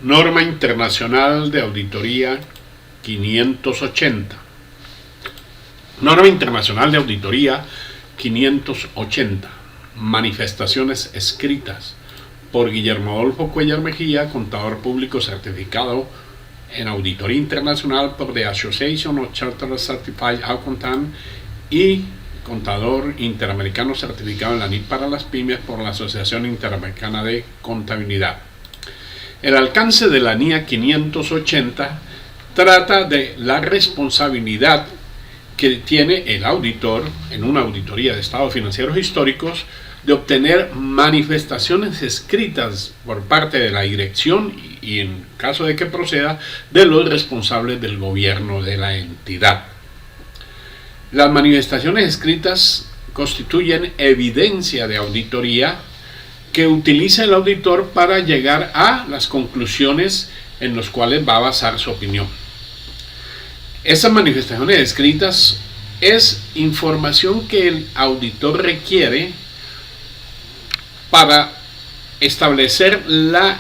Norma Internacional de Auditoría 580. Norma Internacional de Auditoría 580. Manifestaciones escritas por Guillermo Adolfo Cuellar Mejía, contador público certificado en Auditoría Internacional por The Association of Chartered Certified Accountants y contador interamericano certificado en la NIC para las pymes por la Asociación Interamericana de Contabilidad. El alcance de la NIA 580 trata de la responsabilidad que tiene el auditor en una auditoría de estados financieros históricos de obtener manifestaciones escritas por parte de la dirección y en caso de que proceda, de los responsables del gobierno de la entidad. Las manifestaciones escritas constituyen evidencia de auditoría que utiliza el auditor para llegar a las conclusiones en las cuales va a basar su opinión. Esas manifestaciones escritas es información que el auditor requiere para establecer la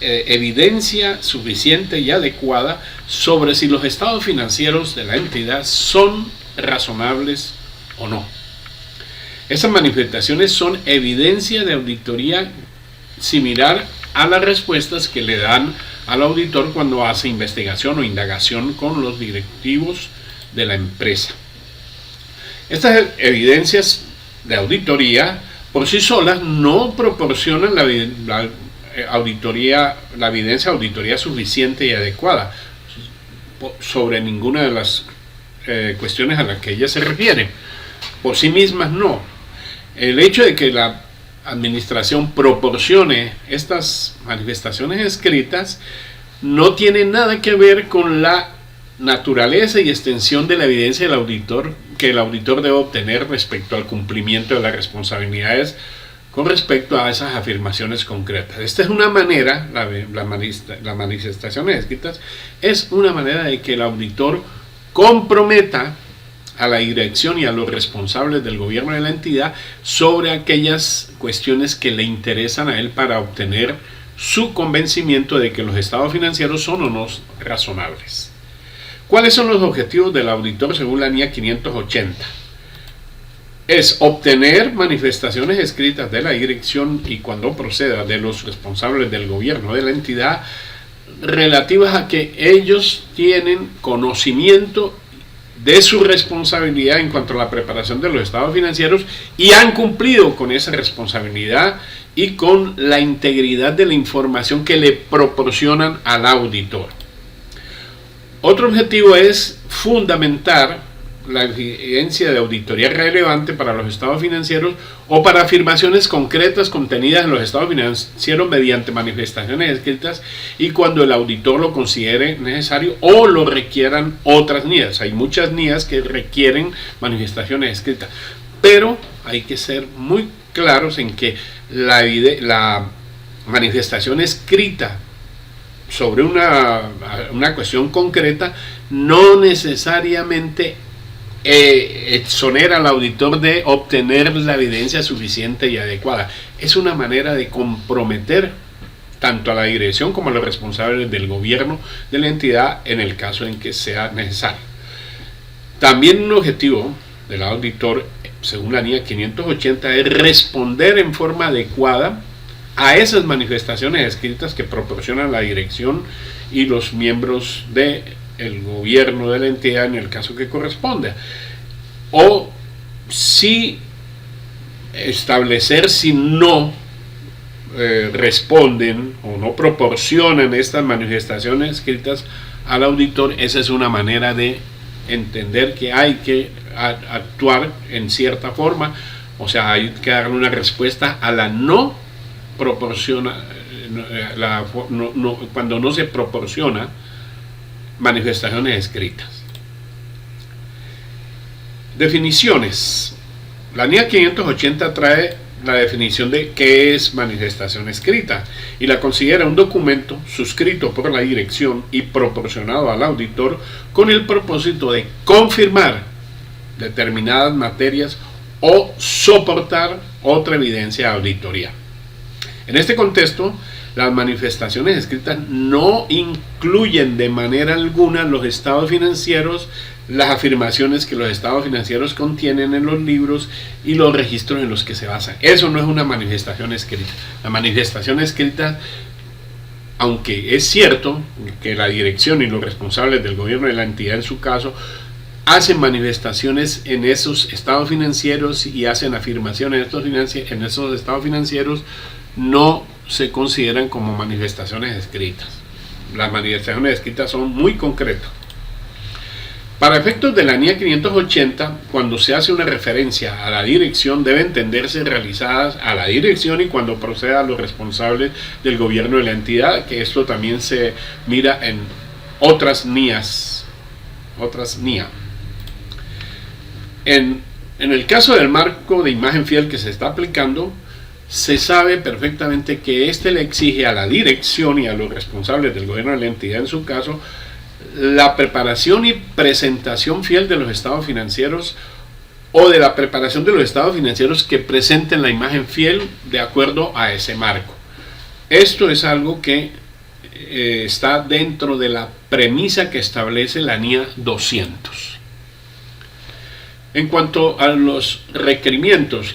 evidencia suficiente y adecuada sobre si los estados financieros de la entidad son razonables o no. Esas manifestaciones son evidencia de auditoría similar a las respuestas que le dan al auditor cuando hace investigación o indagación con los directivos de la empresa. Estas evidencias de auditoría por sí solas no proporcionan la evidencia de auditoría suficiente y adecuada sobre ninguna de las cuestiones a las que ella se refiere. Por sí mismas no. El hecho de que la administración proporcione estas manifestaciones escritas no tiene nada que ver con la naturaleza y extensión de la evidencia del auditor que el auditor debe obtener respecto al cumplimiento de las responsabilidades con respecto a esas afirmaciones concretas. Esta es una manera, las manifestaciones escritas es una manera de que el auditor comprometa a la dirección y a los responsables del gobierno de la entidad sobre aquellas cuestiones que le interesan a él para obtener su convencimiento de que los estados financieros son o no razonables. ¿Cuáles son los objetivos del auditor según la NIA 580? Es obtener manifestaciones escritas de la dirección y cuando proceda de los responsables del gobierno de la entidad relativas a que ellos tienen conocimiento de su responsabilidad en cuanto a la preparación de los estados financieros y han cumplido con esa responsabilidad y con la integridad de la información que le proporcionan al auditor. Otro objetivo es fundamentar la evidencia de auditoría relevante para los estados financieros o para afirmaciones concretas contenidas en los estados financieros mediante manifestaciones escritas y cuando el auditor lo considere necesario o lo requieran otras NIAs. Hay muchas NIAs que requieren manifestaciones escritas, pero hay que ser muy claros en que la manifestación escrita sobre una cuestión concreta no necesariamente exonera al auditor de obtener la evidencia suficiente y adecuada. Es una manera de comprometer tanto a la dirección como a los responsables del gobierno de la entidad en el caso en que sea necesario. También un objetivo del auditor, según la NIA 580, es responder en forma adecuada a esas manifestaciones escritas que proporcionan la dirección y los miembros del gobierno de la entidad en el caso que corresponda, o si establecer si no responden o no proporcionan estas manifestaciones escritas al auditor. Esa es una manera de entender que hay que actuar en cierta forma, o sea, hay que darle una respuesta a la no proporciona cuando no se proporciona manifestaciones escritas. Definiciones. La NIA 580 trae la definición de qué es manifestación escrita y la considera un documento suscrito por la dirección y proporcionado al auditor con el propósito de confirmar determinadas materias o soportar otra evidencia de auditoría. En este contexto, Las manifestaciones escritas no incluyen de manera alguna los estados financieros, las afirmaciones que los estados financieros contienen en los libros y los registros en los que se basan. Eso no es una manifestación escrita. La manifestación escrita, aunque es cierto que la dirección y los responsables del gobierno de la entidad en su caso hacen manifestaciones en esos estados financieros y hacen afirmaciones en esos estados financieros, no se consideran como manifestaciones escritas. Las manifestaciones escritas son muy concretas. Para efectos de la NIA 580, cuando se hace una referencia a la dirección, debe entenderse realizadas a la dirección y cuando proceda a los responsables del gobierno de la entidad, que esto también se mira en otras NIAs. En el caso del marco de imagen fiel que se está aplicando, se sabe perfectamente que este le exige a la dirección y a los responsables del gobierno de la entidad en su caso la preparación y presentación fiel de los estados financieros o de la preparación de los estados financieros que presenten la imagen fiel de acuerdo a ese marco. Esto es algo que está dentro de la premisa que establece la NIA 200. En cuanto a los requerimientos,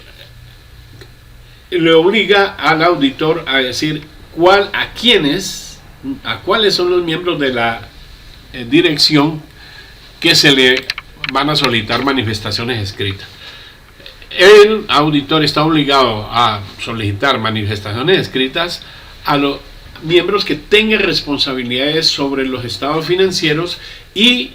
le obliga al auditor a decir a cuáles son los miembros de la dirección que se le van a solicitar manifestaciones escritas. El auditor está obligado a solicitar manifestaciones escritas a los miembros que tengan responsabilidades sobre los estados financieros y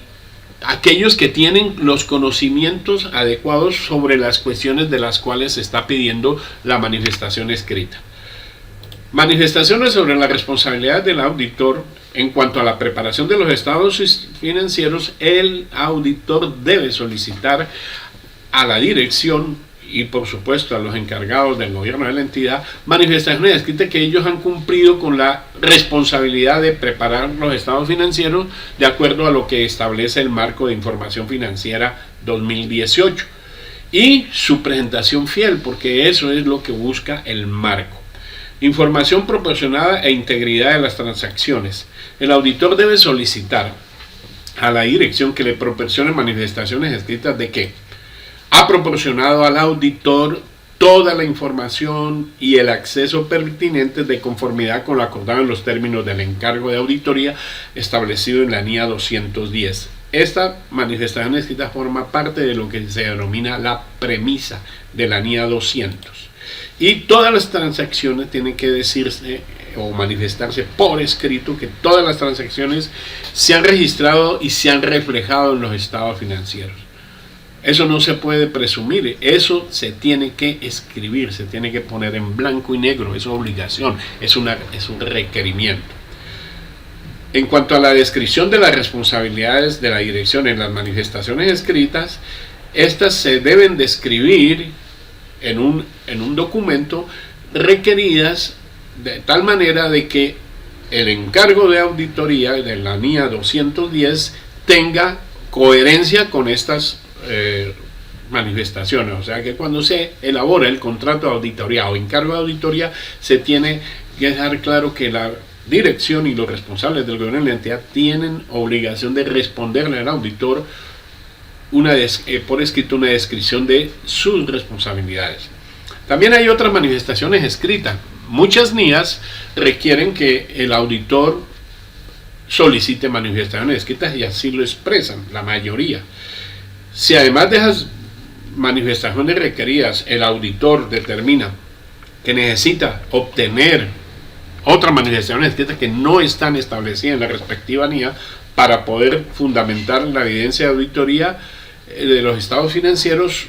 aquellos que tienen los conocimientos adecuados sobre las cuestiones de las cuales se está pidiendo la manifestación escrita. Manifestaciones sobre la responsabilidad del auditor. En cuanto a la preparación de los estados financieros, el auditor debe solicitar a la dirección y por supuesto a los encargados del gobierno de la entidad manifestaciones escritas que ellos han cumplido con la responsabilidad de preparar los estados financieros de acuerdo a lo que establece el marco de información financiera 2018 y su presentación fiel, porque eso es lo que busca el marco. Información proporcionada e integridad de las transacciones. El auditor debe solicitar a la dirección que le proporcione manifestaciones escritas de que ha proporcionado al auditor toda la información y el acceso pertinentes de conformidad con lo acordado en los términos del encargo de auditoría establecido en la NIA 210. Esta manifestación escrita forma parte de lo que se denomina la premisa de la NIA 200. Y todas las transacciones tienen que decirse o manifestarse por escrito que todas las transacciones se han registrado y se han reflejado en los estados financieros. Eso no se puede presumir, eso se tiene que escribir, se tiene que poner en blanco y negro, es obligación, es un requerimiento. En cuanto a la descripción de las responsabilidades de la dirección en las manifestaciones escritas, estas se deben describir en un documento requeridas de tal manera de que el encargo de auditoría de la NIA 210 tenga coherencia con estas manifestaciones. O sea que cuando se elabora el contrato de auditoría o encargo de auditoría se tiene que dejar claro que la dirección y los responsables del gobierno de la entidad tienen obligación de responderle al auditor por escrito una descripción de sus responsabilidades. También hay otras manifestaciones escritas. Muchas NIAs requieren que el auditor solicite manifestaciones escritas y así lo expresan, la mayoría. Si además de esas manifestaciones requeridas, el auditor determina que necesita obtener otras manifestaciones escritas que no están establecidas en la respectiva NIA para poder fundamentar la evidencia de auditoría de los estados financieros,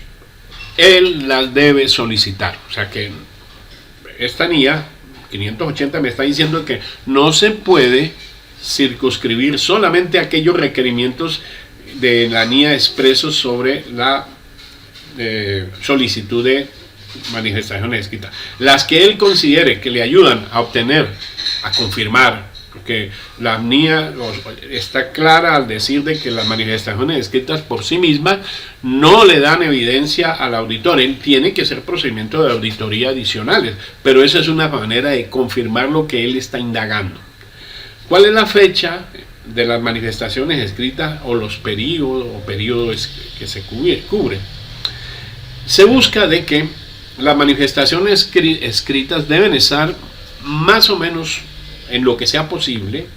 él las debe solicitar. O sea que esta NIA 580 me está diciendo que no se puede circunscribir solamente aquellos requerimientos de la NIA expresos sobre la solicitud de manifestaciones escritas. Las que él considere que le ayudan a obtener, a confirmar porque la NIA está clara al decir de que las manifestaciones escritas por sí mismas no le dan evidencia al auditor. Él tiene que hacer procedimientos de auditoría adicionales, pero esa es una manera de confirmar lo que él está indagando. ¿Cuál es la fecha de las manifestaciones escritas o los periodos que se cubren? Se busca de que las manifestaciones escritas deben estar más o menos en lo que sea posible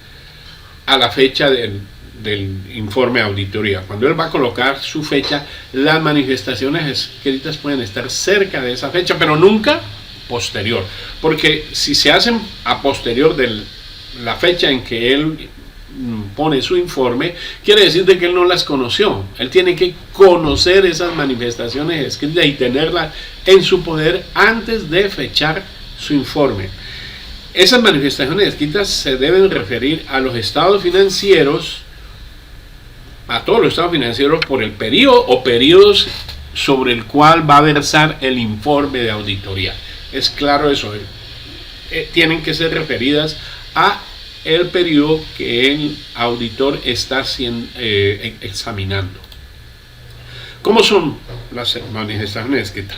a la fecha del informe de auditoría. Cuando él va a colocar su fecha, las manifestaciones escritas pueden estar cerca de esa fecha, pero nunca posterior, porque si se hacen a posterior de la fecha en que él pone su informe, quiere decir de que él no las conoció. Él tiene que conocer esas manifestaciones escritas y tenerlas en su poder antes de fechar su informe. Esas manifestaciones escritas se deben referir a los estados financieros, a todos los estados financieros por el periodo o periodos sobre el cual va a versar el informe de auditoría. Es claro eso. Tienen que ser referidas a el periodo que el auditor está examinando. ¿Cómo son las manifestaciones escritas?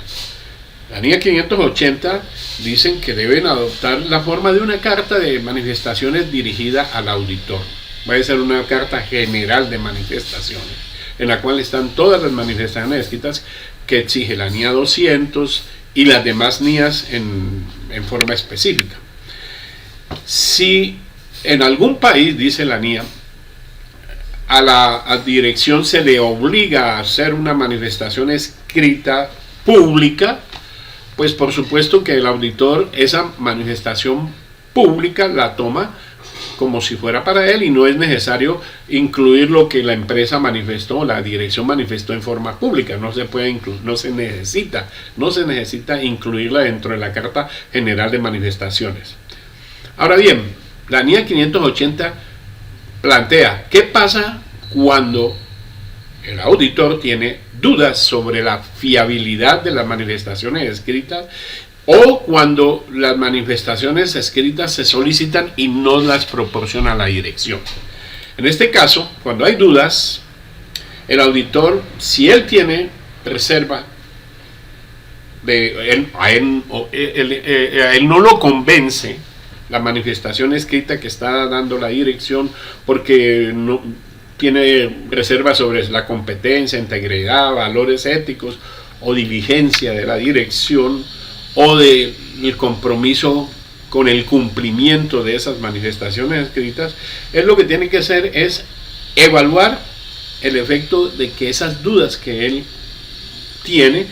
La NIA 580 dicen que deben adoptar la forma de una carta de manifestaciones dirigida al auditor. Va a ser una carta general de manifestaciones, en la cual están todas las manifestaciones escritas que exige la NIA 200 y las demás NIAs en forma específica. Si en algún país, dice la NIA, a la dirección se le obliga a hacer una manifestación escrita pública, pues por supuesto que el auditor esa manifestación pública la toma como si fuera para él y no es necesario incluir lo que la empresa manifestó o la dirección manifestó en forma pública. No se puede no se necesita incluirla dentro de la Carta General de Manifestaciones. Ahora bien, la NIA 580 plantea qué pasa cuando el auditor tiene dudas sobre la fiabilidad de las manifestaciones escritas o cuando las manifestaciones escritas se solicitan y no las proporciona la dirección. En este caso, cuando hay dudas, el auditor, si él tiene reserva, a él no lo convence la manifestación escrita que está dando la dirección porque no tiene reserva sobre la competencia, integridad, valores éticos o diligencia de la dirección o del compromiso con el cumplimiento de esas manifestaciones escritas, él lo que tiene que hacer es evaluar el efecto de que esas dudas que él tiene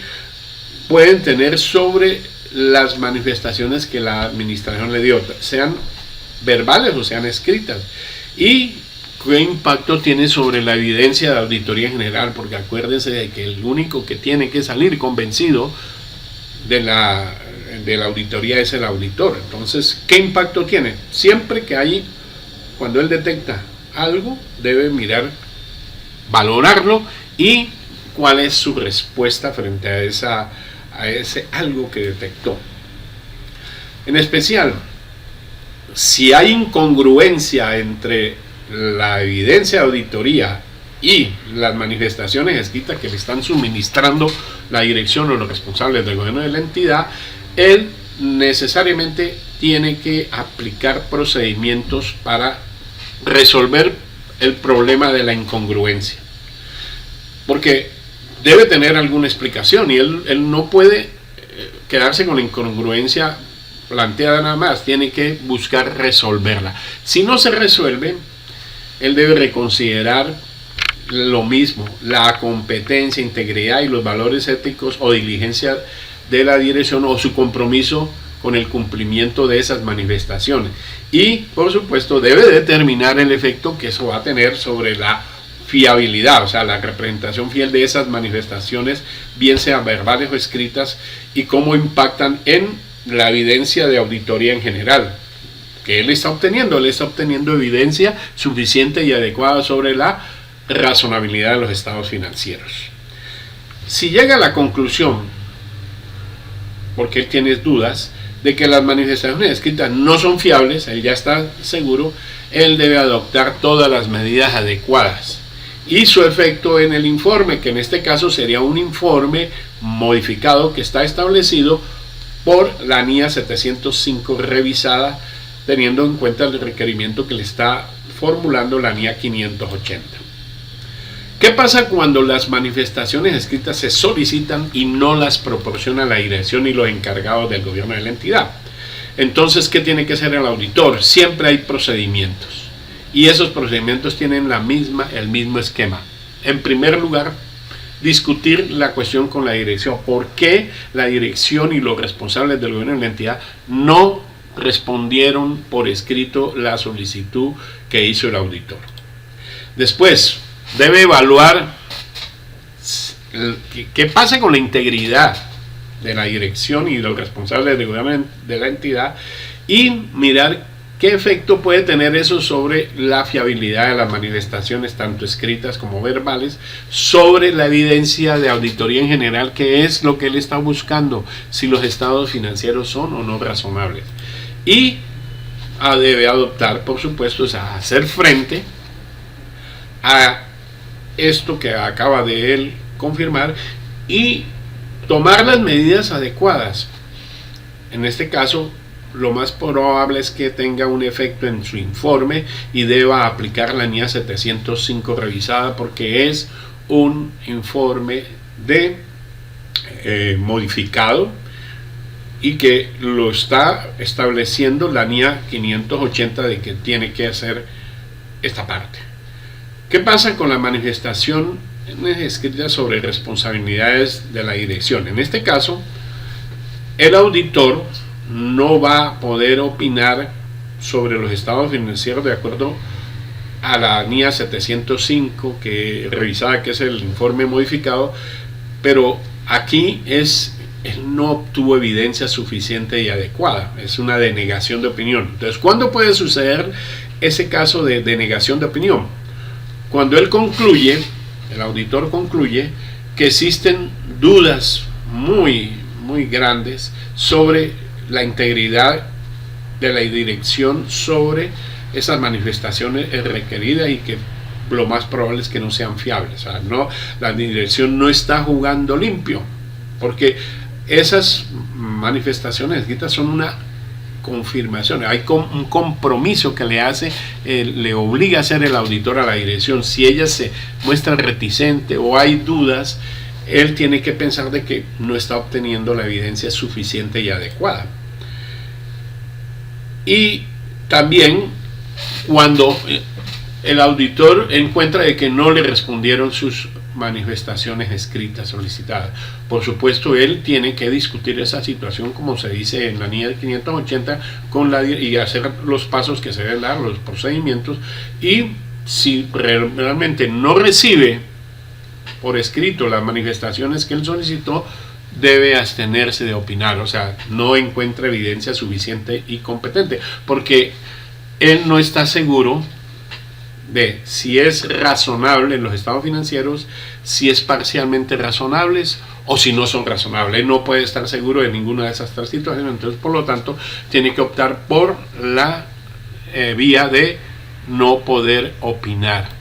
pueden tener sobre las manifestaciones que la administración le dio, sean verbales o sean escritas, y qué impacto tiene sobre la evidencia de auditoría en general, porque acuérdense de que el único que tiene que salir convencido de la auditoría es el auditor. Entonces, ¿qué impacto tiene? Siempre que cuando él detecta algo, debe mirar, valorarlo y cuál es su respuesta frente a ese algo que detectó. En especial, si hay incongruencia entre la evidencia de auditoría y las manifestaciones escritas que le están suministrando la dirección o los responsables del gobierno de la entidad, él necesariamente tiene que aplicar procedimientos para resolver el problema de la incongruencia, porque debe tener alguna explicación y él no puede quedarse con la incongruencia planteada nada más, tiene que buscar resolverla. Si no se resuelve, él debe reconsiderar lo mismo, la competencia, integridad y los valores éticos o diligencia de la dirección o su compromiso con el cumplimiento de esas manifestaciones. Y, por supuesto, debe determinar el efecto que eso va a tener sobre la fiabilidad, o sea, la representación fiel de esas manifestaciones, bien sean verbales o escritas, y cómo impactan en la evidencia de auditoría en general. Que él está obteniendo evidencia suficiente y adecuada sobre la razonabilidad de los estados financieros. Si llega a la conclusión, porque él tiene dudas, de que las manifestaciones escritas no son fiables, él ya está seguro, él debe adoptar todas las medidas adecuadas y su efecto en el informe, que en este caso sería un informe modificado que está establecido por la NIA 705 revisada, teniendo en cuenta el requerimiento que le está formulando la NIA 580. ¿Qué pasa cuando las manifestaciones escritas se solicitan y no las proporciona la dirección y los encargados del gobierno de la entidad? Entonces, ¿qué tiene que hacer el auditor? Siempre hay procedimientos y esos procedimientos tienen el mismo esquema. En primer lugar, discutir la cuestión con la dirección. ¿Por qué la dirección y los responsables del gobierno de la entidad no respondieron por escrito la solicitud que hizo el auditor? Después, debe evaluar qué pasa con la integridad de la dirección y los responsables del gobierno de la entidad y mirar qué efecto puede tener eso sobre la fiabilidad de las manifestaciones, tanto escritas como verbales, sobre la evidencia de auditoría en general, que es lo que él está buscando, si los estados financieros son o no razonables. Y debe adoptar, por supuesto, hacer frente a esto que acaba de él confirmar y tomar las medidas adecuadas. En este caso, lo más probable es que tenga un efecto en su informe y deba aplicar la NIA 705 revisada, porque es un informe modificado y que lo está estableciendo la NIA 580 de que tiene que hacer esta parte. ¿Qué pasa con la manifestación escrita sobre responsabilidades de la dirección? En este caso, el auditor no va a poder opinar sobre los estados financieros de acuerdo a la NIA 705 revisada, que es el informe modificado, pero aquí él no obtuvo evidencia suficiente y adecuada, es una denegación de opinión. Entonces, ¿cuándo puede suceder ese caso de denegación de opinión? Cuando el auditor concluye que existen dudas muy grandes sobre la integridad de la dirección sobre esas manifestaciones requeridas y que lo más probable es que no sean fiables. O sea, la dirección no está jugando limpio, porque esas manifestaciones escritas son una confirmación, hay un compromiso que le obliga a hacer el auditor a la dirección. Si ella se muestra reticente o hay dudas, él tiene que pensar de que no está obteniendo la evidencia suficiente y adecuada. Y también cuando el auditor encuentra de que no le respondieron sus manifestaciones escritas solicitadas, por supuesto él tiene que discutir esa situación, como se dice en la NIA 580, y hacer los pasos que se deben dar, los procedimientos, y si realmente no recibe por escrito las manifestaciones que él solicitó, debe abstenerse de opinar. O sea, no encuentra evidencia suficiente y competente, porque él no está seguro de si es razonable en los estados financieros, si es parcialmente razonables o si no son razonables. Él no puede estar seguro de ninguna de esas tres situaciones, entonces por lo tanto tiene que optar por la vía de no poder opinar.